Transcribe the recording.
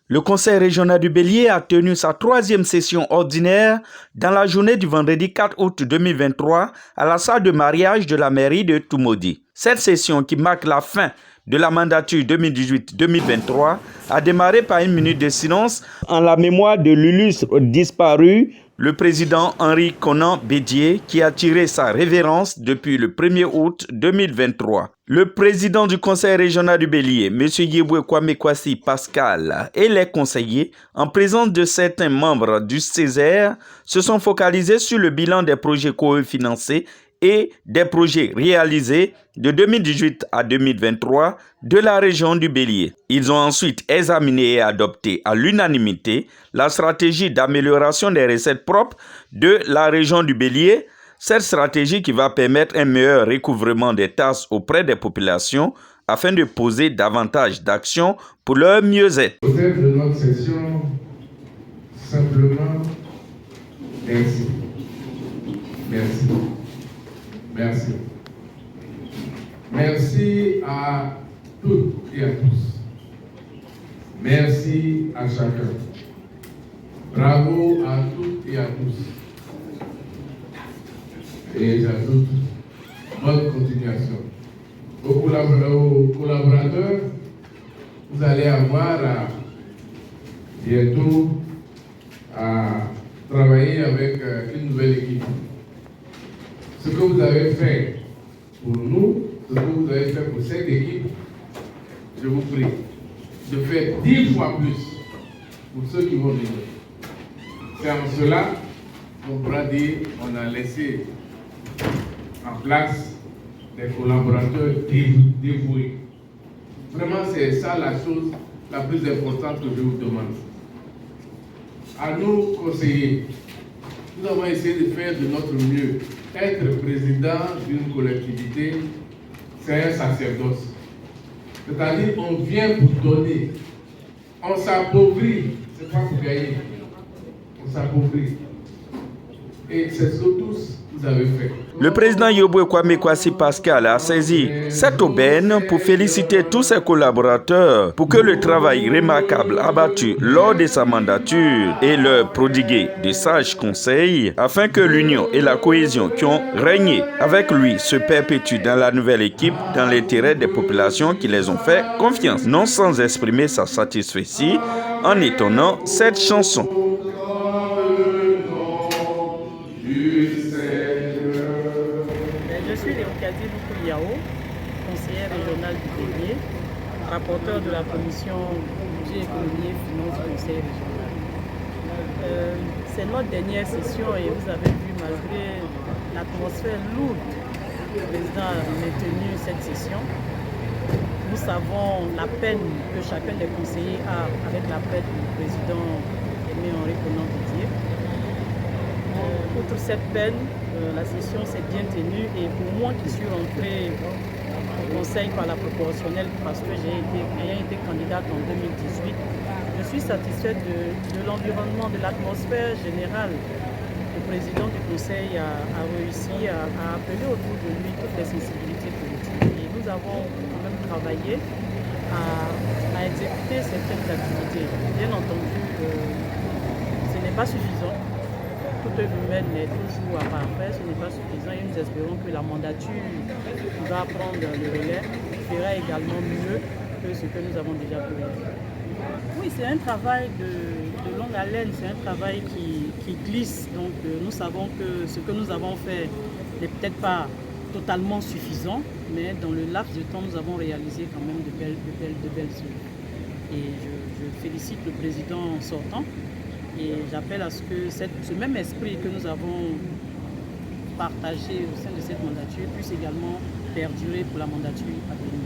Le Conseil régional du Bélier a tenu sa 3e session ordinaire dans la journée du vendredi 4 août 2023 à la salle de mariage de la mairie de Toumaudi. Cette session, qui marque la fin de la mandature 2018-2023, a démarré par une minute de silence en la mémoire de l'illustre disparu, le président Henri Konan Bédié, qui a tiré sa révérence depuis le 1er août 2023. Le président du Conseil régional du Bélier, M. Yeboué Kwame Kwasi Pascal, et les conseillers, en présence de certains membres du Césaire, se sont focalisés sur le bilan des projets co-financés et des projets réalisés de 2018 à 2023 de la région du Bélier. Ils ont ensuite examiné et adopté à l'unanimité la stratégie d'amélioration des recettes propres de la région du Bélier. Cette stratégie qui va permettre un meilleur recouvrement des taxes auprès des populations afin de poser davantage d'actions pour leur mieux-être. Au terme de notre session, simplement, merci. Merci. Merci. Merci à toutes et à tous. Merci à chacun. Bravo à toutes et à tous. Et j'ajoute, bonne continuation. Aux collaborateurs, vous allez avoir bientôt à travailler avec une nouvelle équipe. Ce que vous avez fait pour nous, ce que vous avez fait pour cette équipe, je vous prie de faire 10 fois plus pour ceux qui vont venir. C'est en cela qu'on pourra dire qu'on a laissé en place des collaborateurs dévoués. Vraiment, c'est ça la chose la plus importante que je vous demande. À nous, conseillers, nous avons essayé de faire de notre mieux. Être président d'une collectivité, c'est un sacerdoce. C'est-à-dire, on vient pour donner. On s'appauvrit, c'est pas pour gagner. On s'appauvrit. Et c'est ce que tous vous avez fait. Le président Yeboué Kwame Kwasi Pascal a saisi cette aubaine pour féliciter tous ses collaborateurs pour que le travail remarquable abattu lors de sa mandature et leur prodiguer de sages conseils afin que l'union et la cohésion qui ont régné avec lui se perpétuent dans la nouvelle équipe dans l'intérêt des populations qui les ont fait confiance, non sans exprimer sa satisfaction en étonnant cette chanson. Je suis Léocadie Loukou-Yao, conseillère régionale du Bélier, rapporteur de la commission budget, économie et finances du conseil régional. C'est notre dernière session et vous avez vu, malgré l'atmosphère lourde, le président a maintenu cette session. Nous savons la peine que chacun des conseillers a avec la perte du président Aimé Henri Konan Bédié. Outre cette peine, la session s'est bien tenue et pour moi qui suis rentrée au conseil par la proportionnelle parce que ayant été candidate en 2018, je suis satisfaite de l'environnement, de l'atmosphère générale. Le président du conseil a réussi à appeler autour de lui toutes les sensibilités politiques et nous avons quand même travaillé à exécuter certaines activités. Bien entendu, ce n'est pas suffisant. Toute humaine est toujours à parfaire, ce n'est pas suffisant et nous espérons que la mandature qui va prendre le relais fera également mieux que ce que nous avons déjà pu réaliser. Oui, c'est un travail de longue haleine, c'est un travail qui glisse. Donc nous savons que ce que nous avons fait n'est peut-être pas totalement suffisant, mais dans le laps de temps, nous avons réalisé quand même de belles œuvres. Et je félicite le président sortant. Et j'appelle à ce que ce même esprit que nous avons partagé au sein de cette mandature puisse également perdurer pour la mandature à venir.